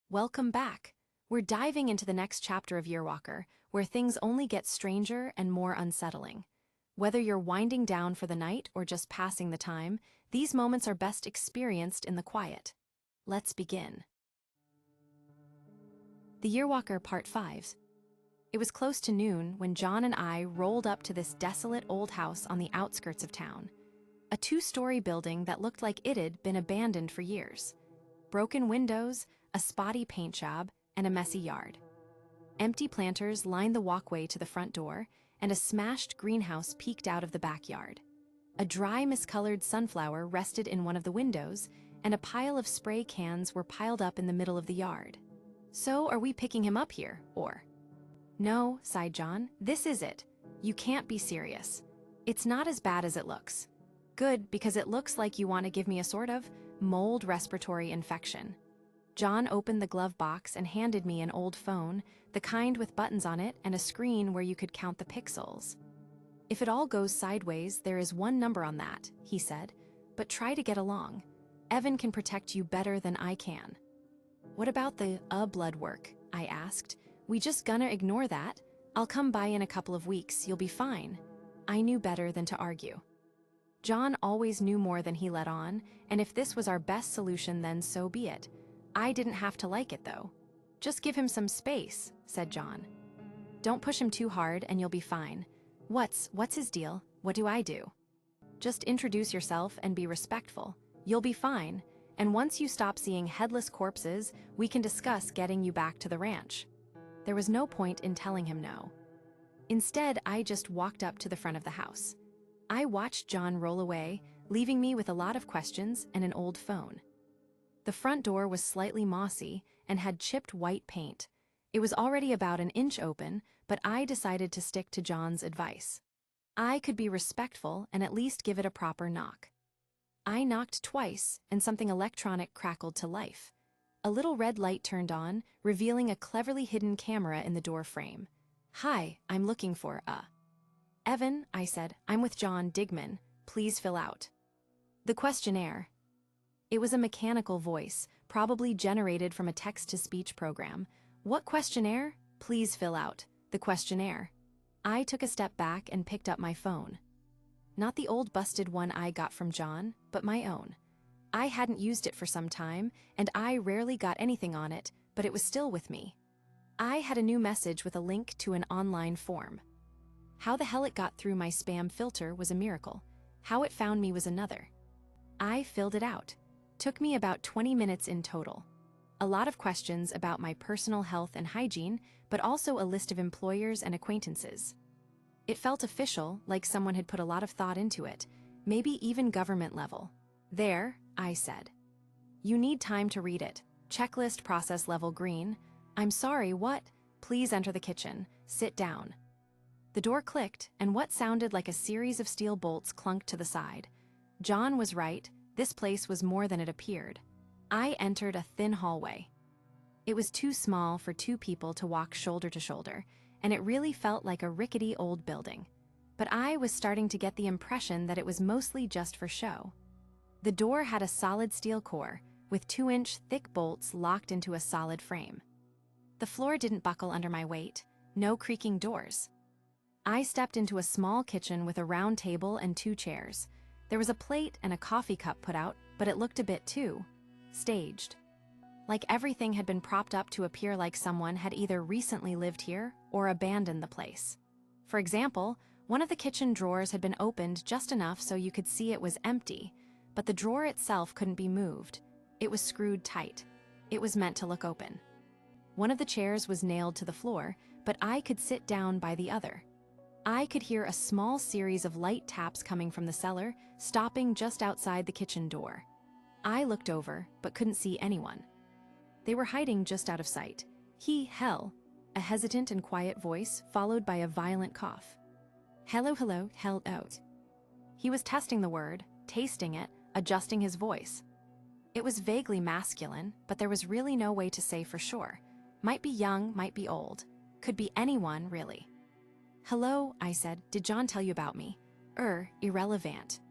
Welcome back. We're diving into the next chapter of Yearwalker, where things only get stranger and more unsettling. Whether you're winding down for the night or just passing the time, these moments are best experienced in the quiet. Let's begin. The Yearwalker Part 5. It was close to noon when John and I rolled up to this desolate old house on the outskirts of town. A two-story building that looked like it had been abandoned for years. Broken windows, a spotty paint job, and a messy yard. Empty planters lined the walkway to the front door, and a smashed greenhouse peeked out of the backyard. A dry, miscolored sunflower rested in one of the windows, and a pile of spray cans were piled up in the middle of the yard. So, are we picking him up here, or? No, sighed John, this is it. You can't be serious. It's not as bad as it looks. Good, because it looks like you want to give me a sort of mold respiratory infection. John opened the glove box and handed me an old phone, the kind with buttons on it and a screen where you could count the pixels. If it all goes sideways, there is one number on that, he said, but try to get along. Evan can protect you better than I can. What about the blood work? I asked. We just gonna ignore that? I'll come by in a couple of weeks, you'll be fine. I knew better than to argue. John always knew more than he let on, and if this was our best solution, then so be it. I didn't have to like it, though. Just give him some space, said John. Don't push him too hard and you'll be fine. What's his deal? What do I do? Just introduce yourself and be respectful. You'll be fine, and once you stop seeing headless corpses, we can discuss getting you back to the ranch. There was no point in telling him no. Instead, I just walked up to the front of the house. I watched John roll away, leaving me with a lot of questions and an old phone. The front door was slightly mossy and had chipped white paint. It was already about an inch open, but I decided to stick to John's advice. I could be respectful and at least give it a proper knock. I knocked twice, and something electronic crackled to life. A little red light turned on, revealing a cleverly hidden camera in the door frame. Hi, I'm looking for, Evan, I said. I'm with John Digman. Please fill out the questionnaire. It was a mechanical voice, probably generated from a text-to-speech program. What questionnaire? Please fill out the questionnaire. I took a step back and picked up my phone. Not the old busted one I got from John, but my own. I hadn't used it for some time, and I rarely got anything on it, but it was still with me. I had a new message with a link to an online form. How the hell it got through my spam filter was a miracle. How it found me was another. I filled it out. Took me about 20 minutes in total. A lot of questions about my personal health and hygiene, but also a list of employers and acquaintances. It felt official, like someone had put a lot of thought into it, maybe even government level. There, I said. You need time to read it. Checklist process level green. I'm sorry, what? Please enter the kitchen. Sit down. The door clicked, and what sounded like a series of steel bolts clunked to the side. John was right. This place was more than it appeared. I entered a thin hallway. It was too small for two people to walk shoulder to shoulder, and it really felt like a rickety old building. But I was starting to get the impression that it was mostly just for show. The door had a solid steel core, with 2-inch thick bolts locked into a solid frame. The floor didn't buckle under my weight, no creaking doors. I stepped into a small kitchen with a round table and 2 chairs. There was a plate and a coffee cup put out, but it looked a bit too staged. Like everything had been propped up to appear like someone had either recently lived here or abandoned the place. For example, one of the kitchen drawers had been opened just enough so you could see it was empty, but the drawer itself couldn't be moved. It was screwed tight. It was meant to look open. One of the chairs was nailed to the floor, but I could sit down by the other. I could hear a small series of light taps coming from the cellar, stopping just outside the kitchen door. I looked over, but couldn't see anyone. They were hiding just out of sight. Hell, a hesitant and quiet voice, followed by a violent cough. Hello, hell out. He was testing the word, tasting it, adjusting his voice. It was vaguely masculine, but there was really no way to say for sure. Might be young, might be old. Could be anyone, really. Hello, I said. Did John tell you about me? Irrelevant.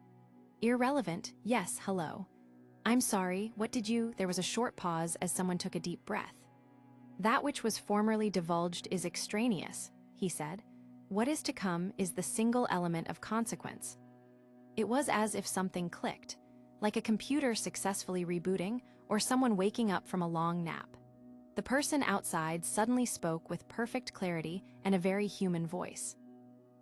Irrelevant, yes, hello. I'm sorry, what did you? There was a short pause as someone took a deep breath. That which was formerly divulged is extraneous, he said. What is to come is the single element of consequence. It was as if something clicked, like a computer successfully rebooting or someone waking up from a long nap. The person outside suddenly spoke with perfect clarity and a very human voice.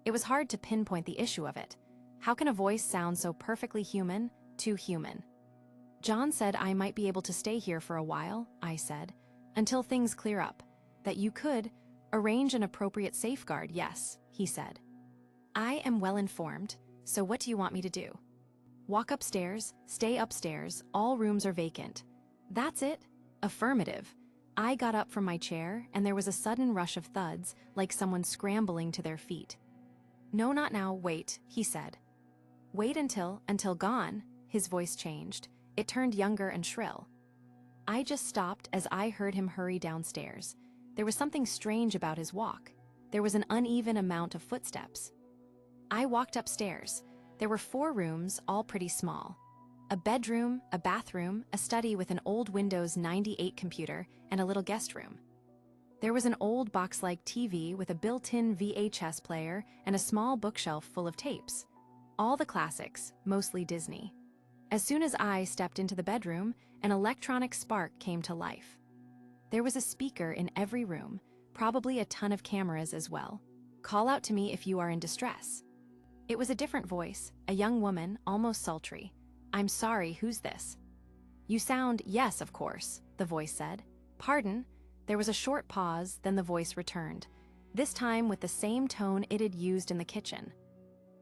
It was hard to pinpoint the issue of it. How can a voice sound so perfectly human, too human? John said I might be able to stay here for a while, I said, until things clear up. That you could arrange an appropriate safeguard, yes, he said. I am well informed, so what do you want me to do? Walk upstairs, stay upstairs, all rooms are vacant. That's it? Affirmative. I got up from my chair, and there was a sudden rush of thuds, like someone scrambling to their feet. No, not now, wait, he said. Wait until gone, his voice changed. It turned younger and shrill. I just stopped as I heard him hurry downstairs. There was something strange about his walk. There was an uneven amount of footsteps. I walked upstairs. There were 4 rooms, all pretty small. A bedroom, a bathroom, a study with an old Windows 98 computer, and a little guest room. There was an old box-like TV with a built-in VHS player and a small bookshelf full of tapes. All the classics, mostly Disney. As soon as I stepped into the bedroom, an electronic spark came to life. There was a speaker in every room, probably a ton of cameras as well. Call out to me if you are in distress. It was a different voice, a young woman, almost sultry. I'm sorry, who's this? You sound, yes, of course, the voice said. Pardon? There was a short pause, then the voice returned, this time with the same tone it had used in the kitchen.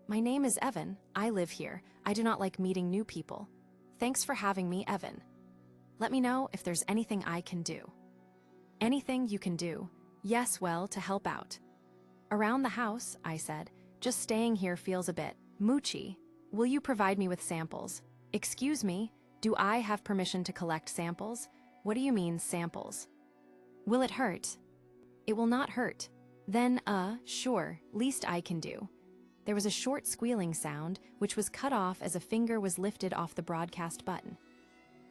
My name is Evan. I live here. I do not like meeting new people. Thanks for having me, Evan. Let me know if there's anything I can do. Anything you can do. Yes, well, to help out. Around the house, I said. Just staying here feels a bit moochy. Will you provide me with samples? Excuse me, do I have permission to collect samples? What do you mean, samples? Will it hurt? It will not hurt. Then, sure, least I can do. There was a short squealing sound, which was cut off as a finger was lifted off the broadcast button.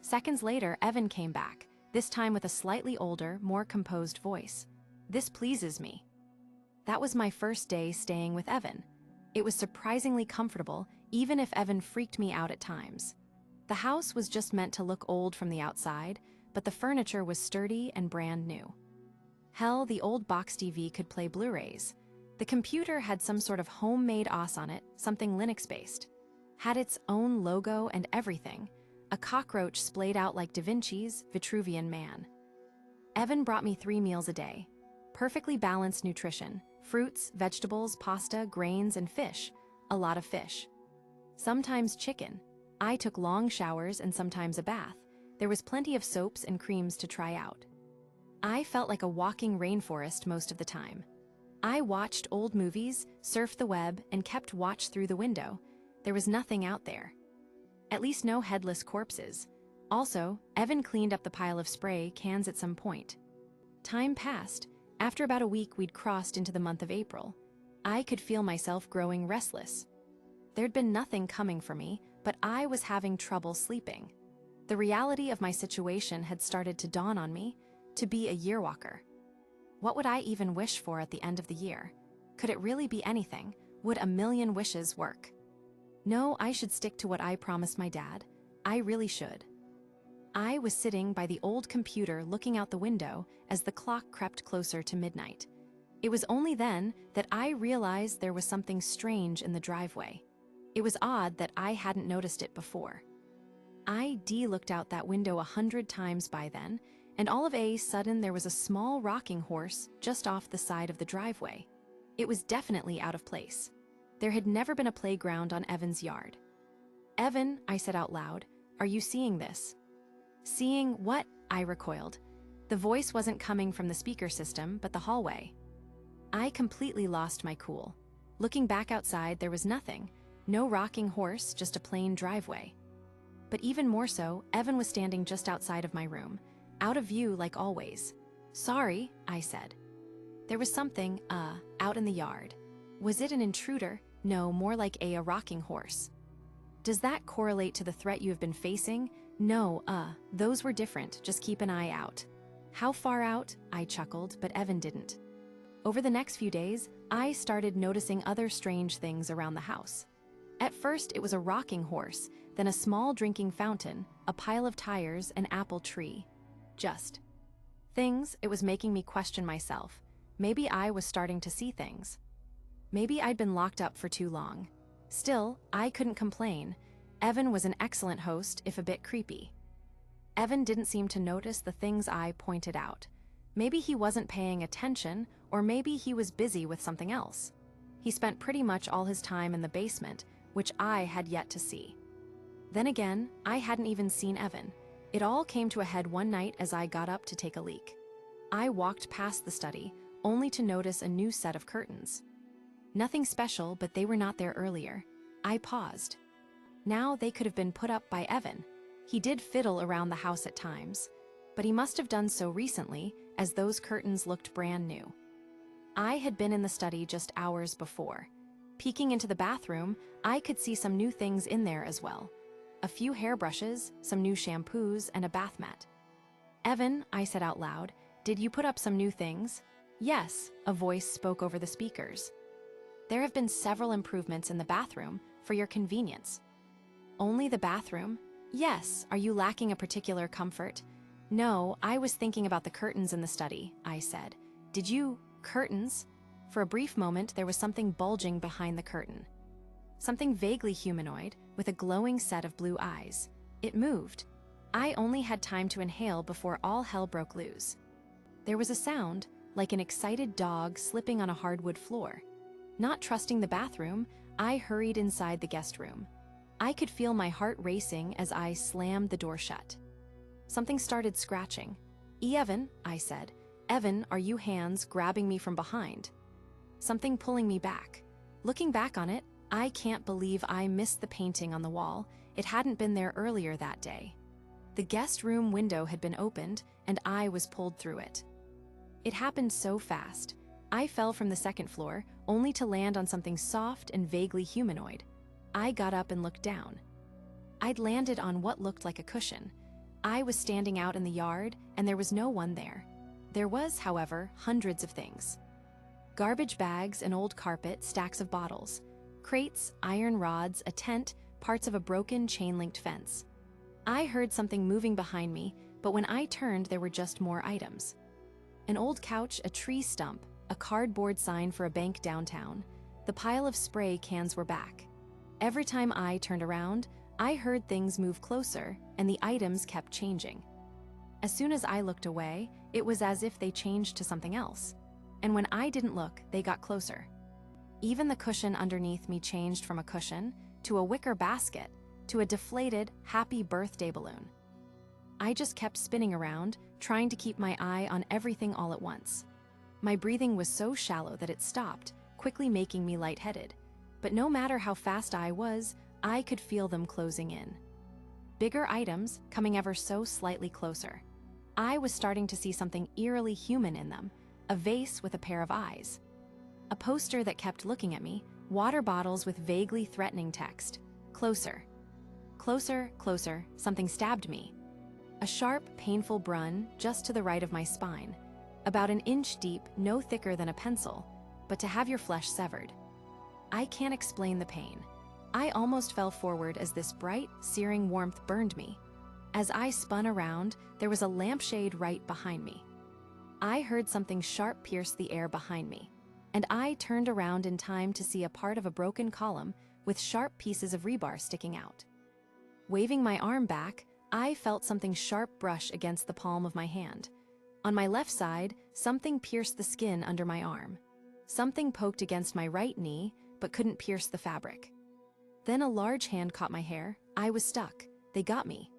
Seconds later, Evan came back, this time with a slightly older, more composed voice. This pleases me. That was my first day staying with Evan. It was surprisingly comfortable, even if Evan freaked me out at times. The house was just meant to look old from the outside, but the furniture was sturdy and brand new. Hell, the old box TV could play Blu-rays. The computer had some sort of homemade OS on it, something Linux-based. Had its own logo and everything. A cockroach splayed out like Da Vinci's Vitruvian Man. Evan brought me 3 meals a day. Perfectly balanced nutrition. Fruits, vegetables, pasta, grains, and fish. A lot of fish. Sometimes chicken. I took long showers and sometimes a bath. There was plenty of soaps and creams to try out. I felt like a walking rainforest most of the time. I watched old movies, surfed the web, and kept watch through the window. There was nothing out there. At least no headless corpses. Also, Evan cleaned up the pile of spray cans at some point. Time passed. After about a week, we'd crossed into the month of April. I could feel myself growing restless. There'd been nothing coming for me, but I was having trouble sleeping. The reality of my situation had started to dawn on me, to be a yearwalker. What would I even wish for at the end of the year? Could it really be anything? Would a million wishes work? No, I should stick to what I promised my dad. I really should. I was sitting by the old computer looking out the window as the clock crept closer to midnight. It was only then that I realized there was something strange in the driveway. It was odd that I hadn't noticed it before. I looked out that window 100 times by then, and all of a sudden there was a small rocking horse just off the side of the driveway. It was definitely out of place. There had never been a playground on Evan's yard. Evan, I said out loud, are you seeing this? Seeing what? I recoiled. The voice wasn't coming from the speaker system, but the hallway. I completely lost my cool. Looking back outside, there was nothing. No rocking horse, just a plain driveway. But even more so, Evan was standing just outside of my room, out of view like always. Sorry, I said. There was something, out in the yard. Was it an intruder? No, more like a rocking horse. Does that correlate to the threat you have been facing? No, those were different, just keep an eye out. How far out? I chuckled, but Evan didn't. Over the next few days, I started noticing other strange things around the house. At first, it was a rocking horse, then a small drinking fountain, a pile of tires, an apple tree. Just things. It was making me question myself. Maybe I was starting to see things. Maybe I'd been locked up for too long. Still, I couldn't complain. Evan was an excellent host, if a bit creepy. Evan didn't seem to notice the things I pointed out. Maybe he wasn't paying attention, or maybe he was busy with something else. He spent pretty much all his time in the basement, which I had yet to see. Then again, I hadn't even seen Evan. It all came to a head one night as I got up to take a leak. I walked past the study, only to notice a new set of curtains. Nothing special, but they were not there earlier. I paused. Now they could have been put up by Evan. He did fiddle around the house at times, but he must have done so recently, as those curtains looked brand new. I had been in the study just hours before. Peeking into the bathroom, I could see some new things in there as well. A few hairbrushes, some new shampoos, and a bath mat. "Evan," I said out loud, "did you put up some new things?" "Yes," a voice spoke over the speakers. "There have been several improvements in the bathroom for your convenience." "Only the bathroom?" "Yes. Are you lacking a particular comfort?" "No, I was thinking about the curtains in the study," I said. "Did you... curtains?" For a brief moment, there was something bulging behind the curtain. Something vaguely humanoid, with a glowing set of blue eyes. It moved. I only had time to inhale before all hell broke loose. There was a sound, like an excited dog slipping on a hardwood floor. Not trusting the bathroom, I hurried inside the guest room. I could feel my heart racing as I slammed the door shut. Something started scratching. "Evan," I said. "Evan, are you hands grabbing me from behind?" Something pulling me back. Looking back on it, I can't believe I missed the painting on the wall. It hadn't been there earlier that day. The guest room window had been opened, and I was pulled through it. It happened so fast. I fell from the second floor, only to land on something soft and vaguely humanoid. I got up and looked down. I'd landed on what looked like a cushion. I was standing out in the yard, and there was no one there. There was, however, hundreds of things. Garbage bags, an old carpet, stacks of bottles, crates, iron rods, a tent, parts of a broken chain-linked fence. I heard something moving behind me, but when I turned, there were just more items. An old couch, a tree stump, a cardboard sign for a bank downtown. The pile of spray cans were back. Every time I turned around, I heard things move closer, and the items kept changing. As soon as I looked away, it was as if they changed to something else. And when I didn't look, they got closer. Even the cushion underneath me changed from a cushion to a wicker basket to a deflated, happy birthday balloon. I just kept spinning around, trying to keep my eye on everything all at once. My breathing was so shallow that it stopped, quickly making me lightheaded. But no matter how fast I was, I could feel them closing in. Bigger items coming ever so slightly closer. I was starting to see something eerily human in them, a vase with a pair of eyes. A poster that kept looking at me, water bottles with vaguely threatening text. Closer. Closer, closer, something stabbed me. A sharp, painful brun just to the right of my spine. About an inch deep, no thicker than a pencil, but to have your flesh severed. I can't explain the pain. I almost fell forward as this bright, searing warmth burned me. As I spun around, there was a lampshade right behind me. I heard something sharp pierce the air behind me, and I turned around in time to see a part of a broken column with sharp pieces of rebar sticking out. Waving my arm back, I felt something sharp brush against the palm of my hand. On my left side, something pierced the skin under my arm. Something poked against my right knee, but couldn't pierce the fabric. Then a large hand caught my hair. I was stuck. They got me.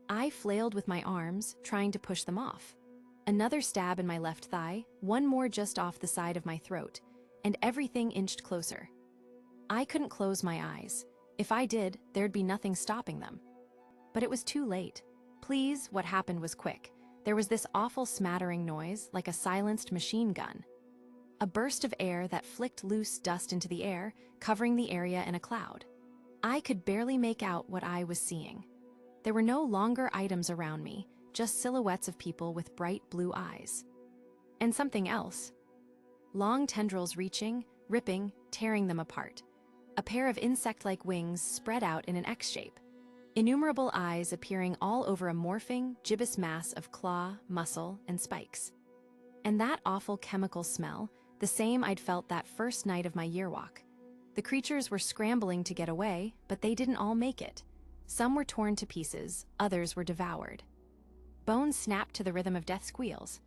I flailed with my arms, trying to push them off. Another stab in my left thigh, one more just off the side of my throat, and everything inched closer. I couldn't close my eyes. If I did, there'd be nothing stopping them. But it was too late. Please, what happened was quick. There was this awful smattering noise, like a silenced machine gun. A burst of air that flicked loose dust into the air, covering the area in a cloud. I could barely make out what I was seeing. There were no longer items around me, just silhouettes of people with bright blue eyes. And something else. Long tendrils reaching, ripping, tearing them apart. A pair of insect-like wings spread out in an X shape. Innumerable eyes appearing all over a morphing, gibbous mass of claw, muscle, and spikes. And that awful chemical smell, the same I'd felt that first night of my year walk. The creatures were scrambling to get away, but they didn't all make it. Some were torn to pieces, others were devoured. Bones snapped to the rhythm of death squeals.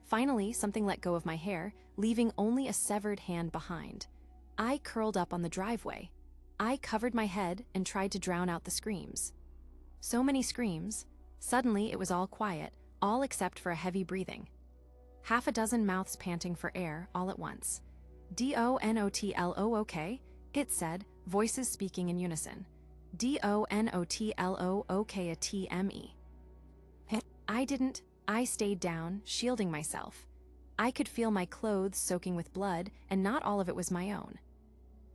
Finally, something let go of my hair, leaving only a severed hand behind. I curled up on the driveway. I covered my head and tried to drown out the screams. So many screams. Suddenly, it was all quiet, all except for a heavy breathing. Half a dozen mouths panting for air all at once. "DONOTLOOK," it said, voices speaking in unison. "DONOTLOOKATME." I stayed down, shielding myself. I could feel my clothes soaking with blood, and not all of it was my own.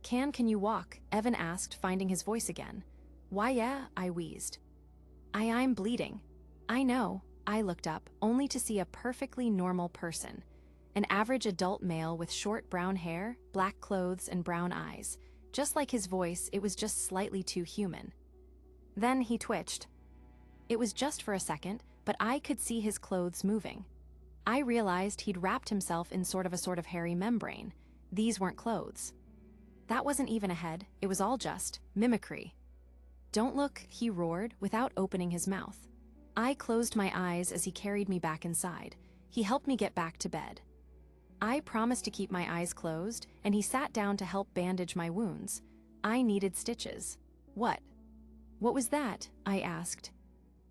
Can you walk?" Evan asked, finding his voice again. "Why, yeah," I wheezed. I'm bleeding." "I know." I looked up, only to see a perfectly normal person. An average adult male with short brown hair, black clothes, and brown eyes. Just like his voice, it was just slightly too human. Then he twitched. It was just for a second, but I could see his clothes moving. I realized he'd wrapped himself in sort of hairy membrane. These weren't clothes. That wasn't even a head, it was all just mimicry. "Don't look," he roared, without opening his mouth. I closed my eyes as he carried me back inside. He helped me get back to bed. I promised to keep my eyes closed, and he sat down to help bandage my wounds. I needed stitches. What was that?" I asked.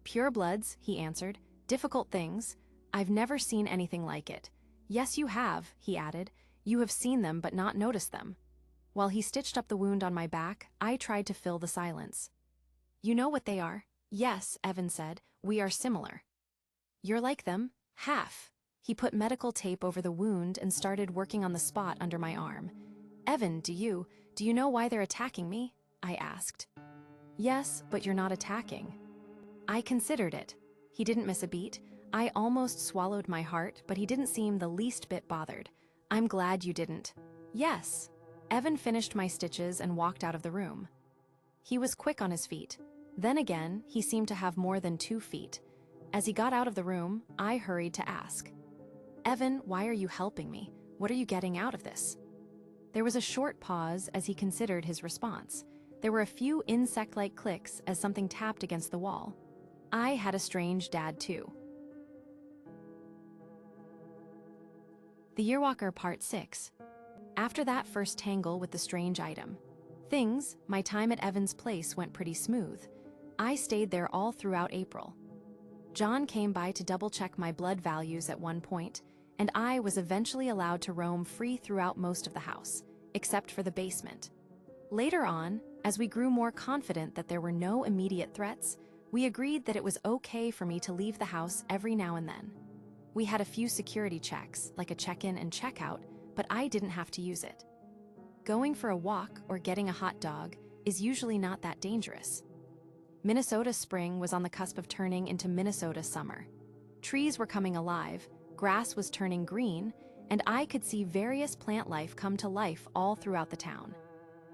"Pure bloods," he answered. "Difficult things. I've never seen anything like it." "Yes, you have," he added. "You have seen them but not noticed them." While he stitched up the wound on my back, I tried to fill the silence. "You know what they are?" "Yes," Evan said. "We are similar." "You're like them. Half." He put medical tape over the wound and started working on the spot under my arm. "Evan, do you know why they're attacking me?" I asked. "Yes, but you're not attacking." I considered it. He didn't miss a beat. I almost swallowed my heart, but he didn't seem the least bit bothered. "I'm glad you didn't." "Yes." Evan finished my stitches and walked out of the room. He was quick on his feet. Then again, he seemed to have more than 2 feet. As he got out of the room, I hurried to ask, "Evan, why are you helping me? What are you getting out of this?" There was a short pause as he considered his response. There were a few insect-like clicks as something tapped against the wall. I had a strange dad too. The Yearwalker Part 6. After that first tangle with the strange item, my time at Evan's place went pretty smooth. I stayed there all throughout April. John came by to double-check my blood values at one point, and I was eventually allowed to roam free throughout most of the house, except for the basement. Later on, as we grew more confident that there were no immediate threats, we agreed that it was okay for me to leave the house every now and then. We had a few security checks, like a check-in and check-out, but I didn't have to use it. Going for a walk or getting a hot dog is usually not that dangerous. Minnesota spring was on the cusp of turning into Minnesota summer. Trees were coming alive, grass was turning green, and I could see various plant life come to life all throughout the town.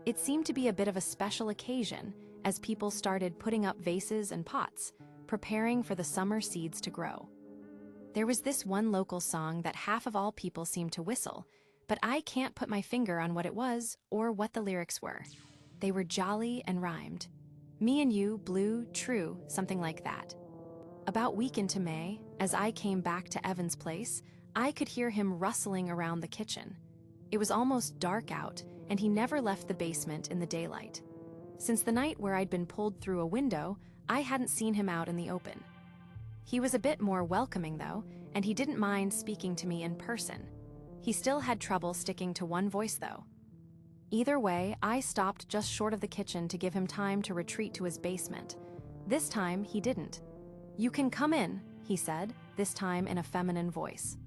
It seemed to be a bit of a special occasion as people started putting up vases and pots, preparing for the summer seeds to grow. There was this one local song that half of all people seemed to whistle, but I can't put my finger on what it was or what the lyrics were. They were jolly and rhymed. "Me and you, blue, true," something like that. About week into May, as I came back to Evan's place, I could hear him rustling around the kitchen. It was almost dark out, and he never left the basement in the daylight. Since the night where I'd been pulled through a window, I hadn't seen him out in the open. He was a bit more welcoming, though, and he didn't mind speaking to me in person. He still had trouble sticking to one voice, though. Either way, I stopped just short of the kitchen to give him time to retreat to his basement. This time, he didn't. "You can come in," he said, this time in a feminine voice.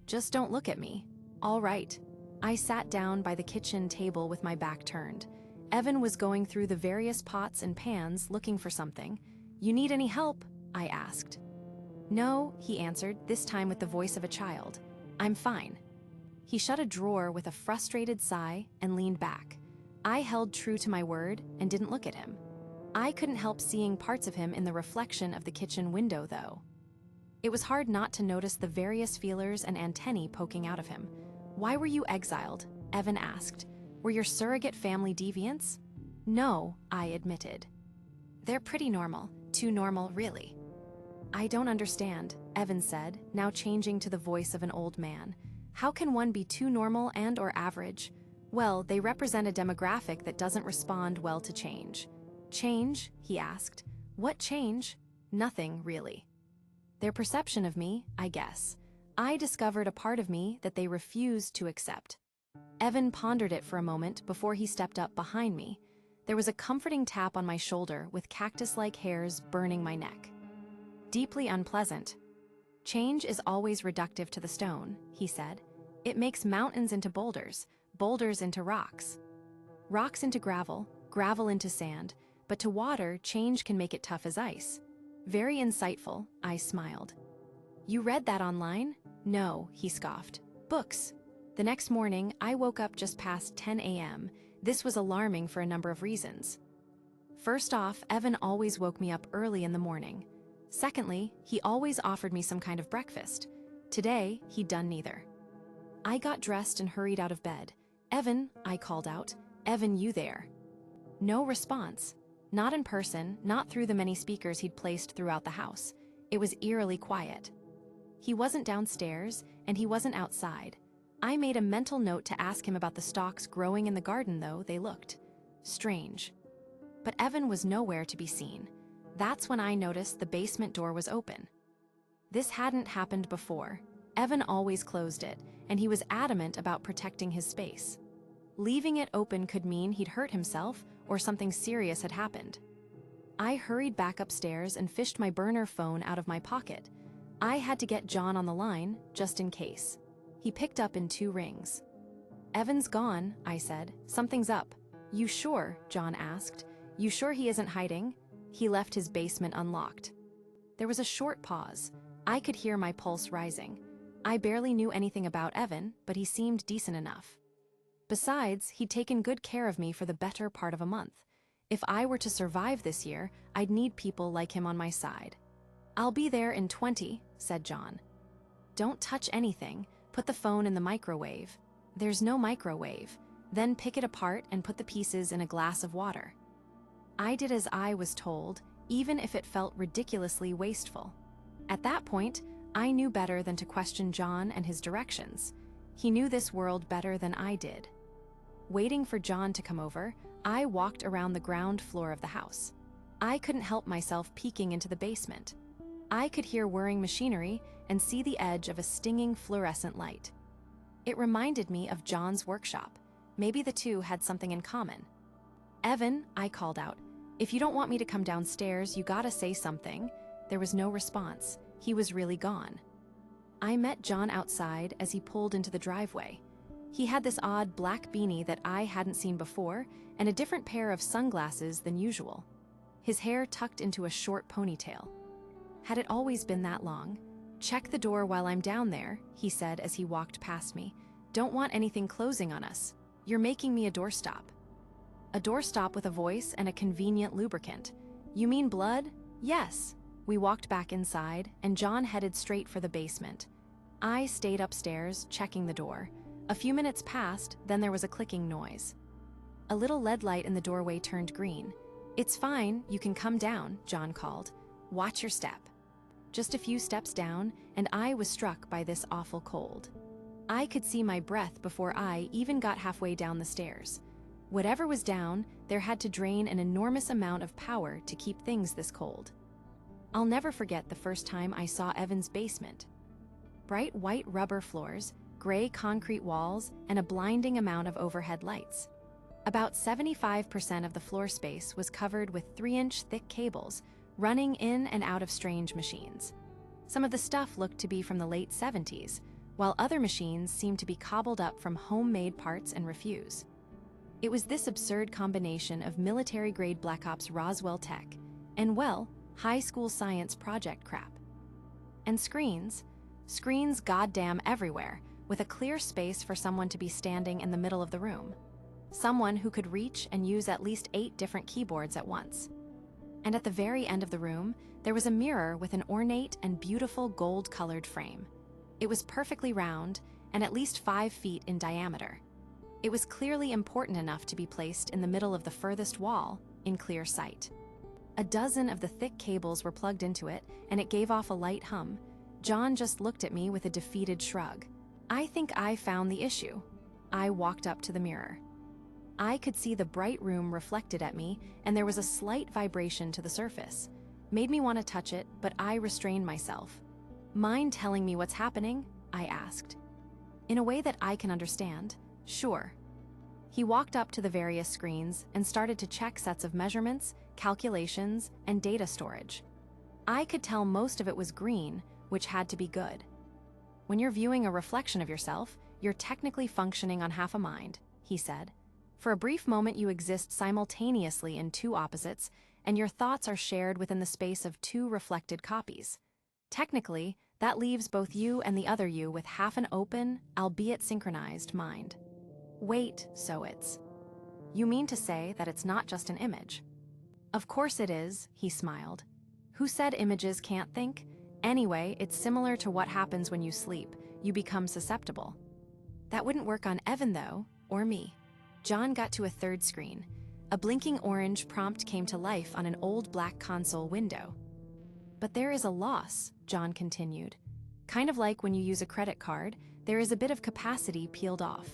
"Just don't look at me." "All right." I sat down by the kitchen table with my back turned. Evan was going through the various pots and pans looking for something. "You need any help?" I asked. "No," he answered, this time with the voice of a child. "I'm fine." He shut a drawer with a frustrated sigh and leaned back. I held true to my word and didn't look at him. I couldn't help seeing parts of him in the reflection of the kitchen window, though. It was hard not to notice the various feelers and antennae poking out of him. "Why were you exiled?" Evan asked. "Were your surrogate family deviants?" "No," I admitted. "They're pretty normal. Too normal, really." "I don't understand," Evan said, now changing to the voice of an old man. "How can one be too normal and/or average?" "Well, they represent a demographic that doesn't respond well to change." "Change?" he asked. "What change?" "Nothing, really." "Their perception of me, I guess. I discovered a part of me that they refused to accept." Evan pondered it for a moment before he stepped up behind me. There was a comforting tap on my shoulder with cactus-like hairs burning my neck. "Deeply unpleasant." "Change is always reductive to the stone," he said. "It makes mountains into boulders, boulders into rocks, rocks into gravel, gravel into sand, but to water, change can make it tough as ice." "Very insightful," I smiled. "You read that online?" "No," he scoffed. "Books." The next morning, I woke up just past 10 a.m. This was alarming for a number of reasons. First off, Evan always woke me up early in the morning. Secondly, he always offered me some kind of breakfast. Today, he'd done neither. I got dressed and hurried out of bed. "Evan," I called out. "Evan, you there?" No response. Not in person, not through the many speakers he'd placed throughout the house. It was eerily quiet. He wasn't downstairs, and he wasn't outside. I made a mental note to ask him about the stalks growing in the garden, though. They looked strange. But Evan was nowhere to be seen. That's when I noticed the basement door was open. This hadn't happened before. Evan always closed it, and he was adamant about protecting his space. Leaving it open could mean he'd hurt himself or something serious had happened. I hurried back upstairs and fished my burner phone out of my pocket. I had to get John on the line, just in case. He picked up in 2 rings. "Evan's gone," I said. "Something's up." "You sure?" John asked. "You sure he isn't hiding?" "He left his basement unlocked." There was a short pause. I could hear my pulse rising. I barely knew anything about Evan, but he seemed decent enough. Besides, he'd taken good care of me for the better part of a month. If I were to survive this year, I'd need people like him on my side. "I'll be there in 20, said John. "Don't touch anything. Put the phone in the microwave." "There's no microwave." "Then pick it apart and put the pieces in a glass of water." I did as I was told, even if it felt ridiculously wasteful. At that point, I knew better than to question John and his directions. He knew this world better than I did. Waiting for John to come over, I walked around the ground floor of the house. I couldn't help myself peeking into the basement. I could hear whirring machinery and see the edge of a stinging fluorescent light. It reminded me of John's workshop. Maybe the two had something in common. "Evan," I called out, "if you don't want me to come downstairs, you gotta say something." There was no response. He was really gone. I met John outside as he pulled into the driveway. He had this odd black beanie that I hadn't seen before and a different pair of sunglasses than usual. His hair tucked into a short ponytail. Had it always been that long? "Check the door while I'm down there," he said as he walked past me. "Don't want anything closing on us. You're making me a doorstop." A doorstop with a voice and a convenient lubricant. "You mean blood?" "Yes." We walked back inside, and John headed straight for the basement. I stayed upstairs, checking the door. A few minutes passed, then there was a clicking noise. A little LED light in the doorway turned green. "It's fine, you can come down," John called. "Watch your step." Just a few steps down, and I was struck by this awful cold. I could see my breath before I even got halfway down the stairs. Whatever was down, there had to drain an enormous amount of power to keep things this cold. I'll never forget the first time I saw Evan's basement. Bright white rubber floors, gray concrete walls, and a blinding amount of overhead lights. About 75% of the floor space was covered with 3-inch thick cables, running in and out of strange machines. Some of the stuff looked to be from the late 70s, while other machines seemed to be cobbled up from homemade parts and refuse. It was this absurd combination of military-grade Black Ops Roswell tech and, well, high school science project crap. And screens. Screens goddamn everywhere, with a clear space for someone to be standing in the middle of the room. Someone who could reach and use at least 8 different keyboards at once. And at the very end of the room, there was a mirror with an ornate and beautiful gold-colored frame. It was perfectly round and at least 5 feet in diameter. It was clearly important enough to be placed in the middle of the furthest wall, in clear sight. A dozen of the thick cables were plugged into it, and it gave off a light hum. John just looked at me with a defeated shrug. I think I found the issue. I walked up to the mirror. I could see the bright room reflected at me, and there was a slight vibration to the surface. Made me want to touch it, but I restrained myself. Mind telling me what's happening? I asked. In a way that I can understand, sure. He walked up to the various screens and started to check sets of measurements, calculations, and data storage. I could tell most of it was green, which had to be good. When you're viewing a reflection of yourself, you're technically functioning on half a mind, he said. For a brief moment, you exist simultaneously in 2 opposites, and your thoughts are shared within the space of 2 reflected copies. Technically, that leaves both you and the other you with half an open, albeit synchronized, mind. Wait, so it's... You mean to say that it's not just an image? Of course it is, he smiled. Who said images can't think? Anyway, it's similar to what happens when you sleep. You become susceptible. That wouldn't work on Evan, though, or me. John got to a 3rd screen. A blinking orange prompt came to life on an old black console window. But there is a loss, John continued. Kind of like when you use a credit card, there is a bit of capacity peeled off.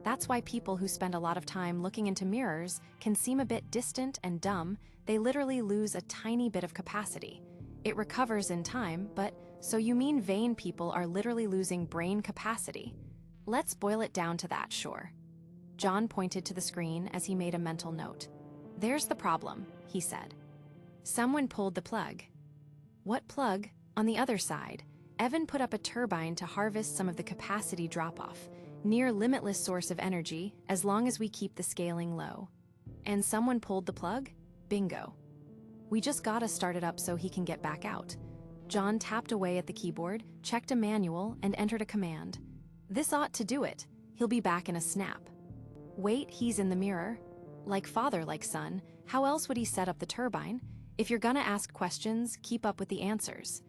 That's why people who spend a lot of time looking into mirrors can seem a bit distant and dumb. They literally lose a tiny bit of capacity. It recovers in time, but so you mean vain people are literally losing brain capacity? Let's boil it down to that, sure. John pointed to the screen as he made a mental note. There's the problem, he said. Someone pulled the plug. What plug? On the other side, Evan put up a turbine to harvest some of the capacity drop-off, near limitless source of energy as long as we keep the scaling low. And someone pulled the plug? Bingo. We just gotta start it up so he can get back out. John tapped away at the keyboard, checked a manual, and entered a command. This ought to do it. He'll be back in a snap. Wait, he's in the mirror. Like father, like son, how else would he set up the turbine? If you're gonna ask questions, keep up with the answers.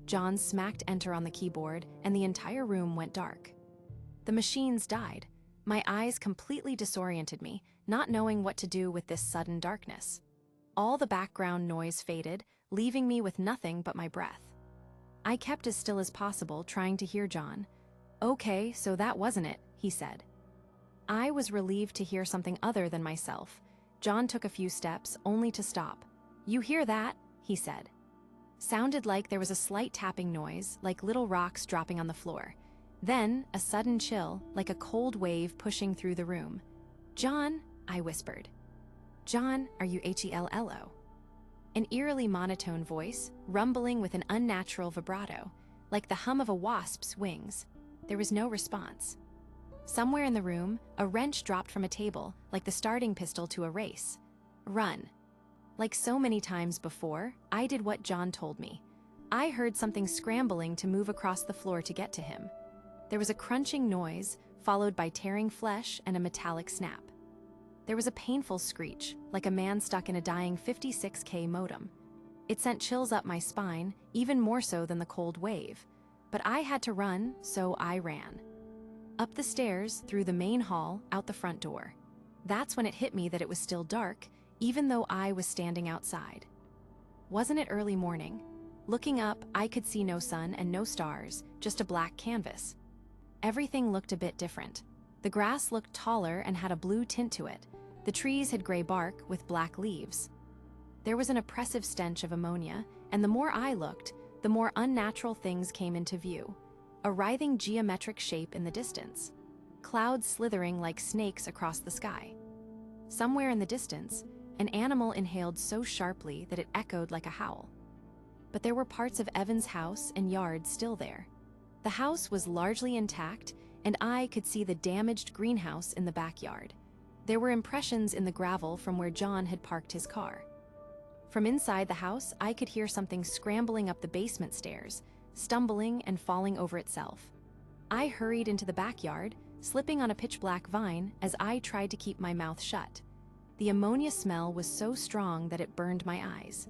John smacked enter on the keyboard, and the entire room went dark. The machines died. My eyes completely disoriented me, not knowing what to do with this sudden darkness. All the background noise faded, leaving me with nothing but my breath. I kept as still as possible, trying to hear John. Okay, so that wasn't it, he said. I was relieved to hear something other than myself. John took a few steps, only to stop. You hear that? He said. Sounded like there was a slight tapping noise, like little rocks dropping on the floor. Then, a sudden chill, like a cold wave pushing through the room. John, I whispered. John, are you Hello? An eerily monotone voice, rumbling with an unnatural vibrato, like the hum of a wasp's wings. There was no response. Somewhere in the room, a wrench dropped from a table, like the starting pistol to a race. Run. Like so many times before, I did what John told me. I heard something scrambling to move across the floor to get to him. There was a crunching noise, followed by tearing flesh and a metallic snap. There was a painful screech, like a man stuck in a dying 56K modem. It sent chills up my spine, even more so than the cold wave. But I had to run, so I ran. Up the stairs, through the main hall, out the front door. That's when it hit me that it was still dark, even though I was standing outside. Wasn't it early morning? Looking up, I could see no sun and no stars, just a black canvas. Everything looked a bit different. The grass looked taller and had a blue tint to it. The trees had gray bark with black leaves. There was an oppressive stench of ammonia, and the more I looked, the more unnatural things came into view. A writhing geometric shape in the distance. Clouds slithering like snakes across the sky. Somewhere in the distance, an animal inhaled so sharply that it echoed like a howl. But there were parts of Evan's house and yard still there. The house was largely intact, and I could see the damaged greenhouse in the backyard. There were impressions in the gravel from where John had parked his car. From inside the house, I could hear something scrambling up the basement stairs, stumbling and falling over itself. I hurried into the backyard, slipping on a pitch-black vine as I tried to keep my mouth shut. The ammonia smell was so strong that it burned my eyes.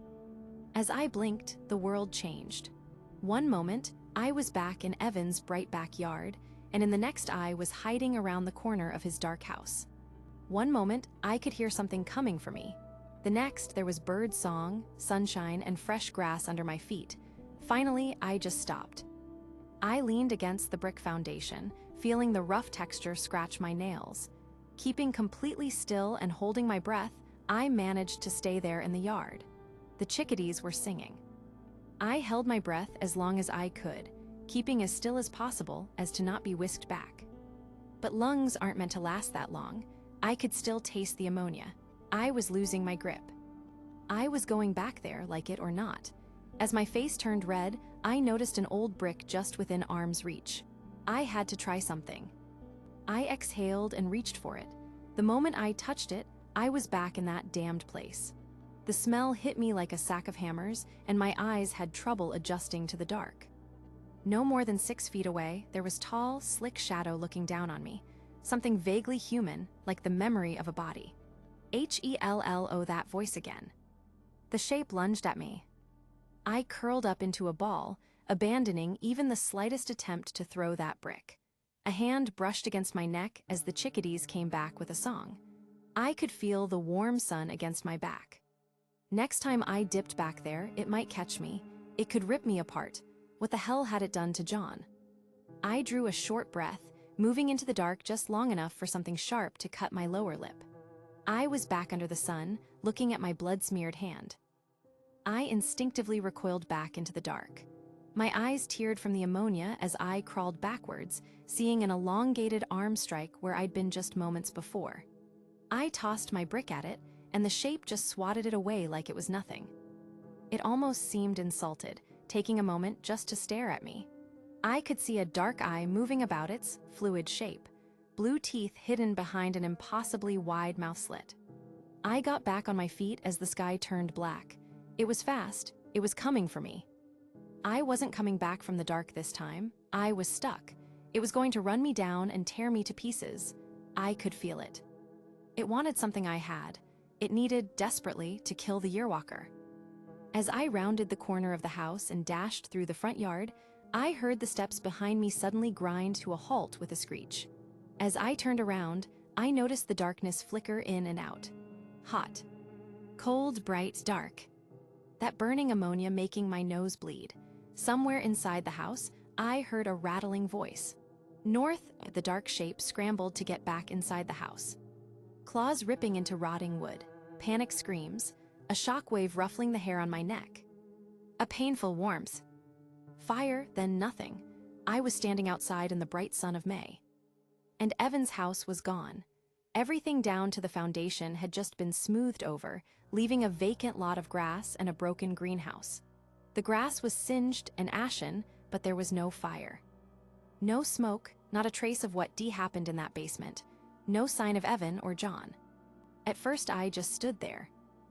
As I blinked, the world changed. One moment, I was back in Evan's bright backyard, and in the next I was hiding around the corner of his dark house. One moment, I could hear something coming for me. The next, there was bird song, sunshine, and fresh grass under my feet. Finally, I just stopped. I leaned against the brick foundation, feeling the rough texture scratch my nails. Keeping completely still and holding my breath, I managed to stay there in the yard. The chickadees were singing. I held my breath as long as I could, keeping as still as possible as to not be whisked back. But lungs aren't meant to last that long. I could still taste the ammonia. I was losing my grip. I was going back there, like it or not. As my face turned red, I noticed an old brick just within arm's reach. I had to try something. I exhaled and reached for it. The moment I touched it, I was back in that damned place. The smell hit me like a sack of hammers, and my eyes had trouble adjusting to the dark. No more than 6 feet away, there was tall, slick shadow looking down on me. Something vaguely human, like the memory of a body. Hello, that voice again. The shape lunged at me. I curled up into a ball, abandoning even the slightest attempt to throw that brick. A hand brushed against my neck as the chickadees came back with a song. I could feel the warm sun against my back. Next time I dipped back there, it might catch me. It could rip me apart. What the hell had it done to John? I drew a short breath, moving into the dark just long enough for something sharp to cut my lower lip. I was back under the sun, looking at my blood-smeared hand. I instinctively recoiled back into the dark. My eyes teared from the ammonia as I crawled backwards, seeing an elongated arm strike where I'd been just moments before. I tossed my brick at it, and the shape just swatted it away like it was nothing. It almost seemed insulted, taking a moment just to stare at me. I could see a dark eye moving about its fluid shape, blue teeth hidden behind an impossibly wide mouth slit. I got back on my feet as the sky turned black. It was fast. It was coming for me. I wasn't coming back from the dark this time. I was stuck. It was going to run me down and tear me to pieces. I could feel it. It wanted something I had. It needed, desperately, to kill the Yearwalker. As I rounded the corner of the house and dashed through the front yard, I heard the steps behind me suddenly grind to a halt with a screech. As I turned around, I noticed the darkness flicker in and out. Hot. Cold, bright, dark. That burning ammonia making my nose bleed. Somewhere inside the house, I heard a rattling voice. North, the dark shape scrambled to get back inside the house. Claws ripping into rotting wood, panic screams, a shockwave ruffling the hair on my neck. A painful warmth. Fire, then nothing. I was standing outside in the bright sun of May. And Evan's house was gone. Everything down to the foundation had just been smoothed over, leaving a vacant lot of grass and a broken greenhouse. The grass was singed and ashen, but there was no fire. No smoke, not a trace of what happened in that basement. No sign of Evan or John. At first, I just stood there.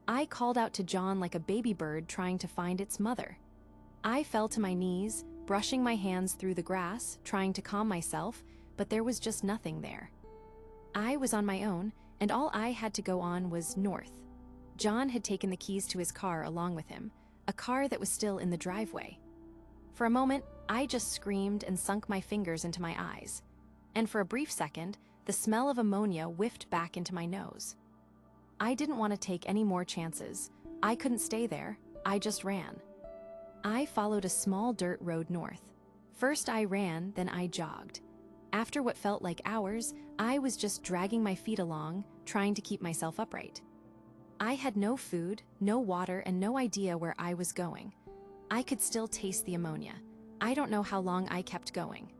I called out to John like a baby bird trying to find its mother. I fell to my knees, brushing my hands through the grass, trying to calm myself, but there was just nothing there. I was on my own, and all I had to go on was north. John had taken the keys to his car along with him, a car that was still in the driveway. For a moment, I just screamed and sunk my fingers into my eyes. And for a brief second, the smell of ammonia whiffed back into my nose. I didn't want to take any more chances. I couldn't stay there. I just ran. I followed a small dirt road north. First I ran, then I jogged. After what felt like hours, I was just dragging my feet along, trying to keep myself upright. I had no food, no water, and no idea where I was going. I could still taste the ammonia. I don't know how long I kept going.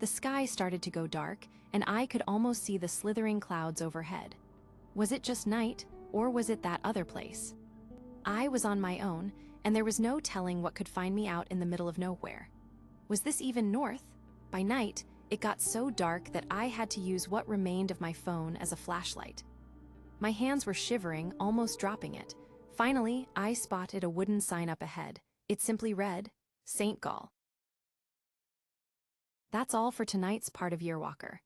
The sky started to go dark, and I could almost see the slithering clouds overhead. Was it just night, or was it that other place? I was on my own, and there was no telling what could find me out in the middle of nowhere. Was this even north? By night, it got so dark that I had to use what remained of my phone as a flashlight. My hands were shivering, almost dropping it. Finally, I spotted a wooden sign up ahead. It simply read, St. Gall. That's all for tonight's part of Yearwalker.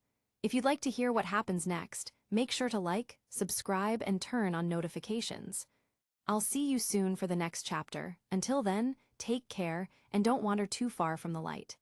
If you'd like to hear what happens next, make sure to like, subscribe, and turn on notifications. I'll see you soon for the next chapter. Until then, take care and don't wander too far from the light.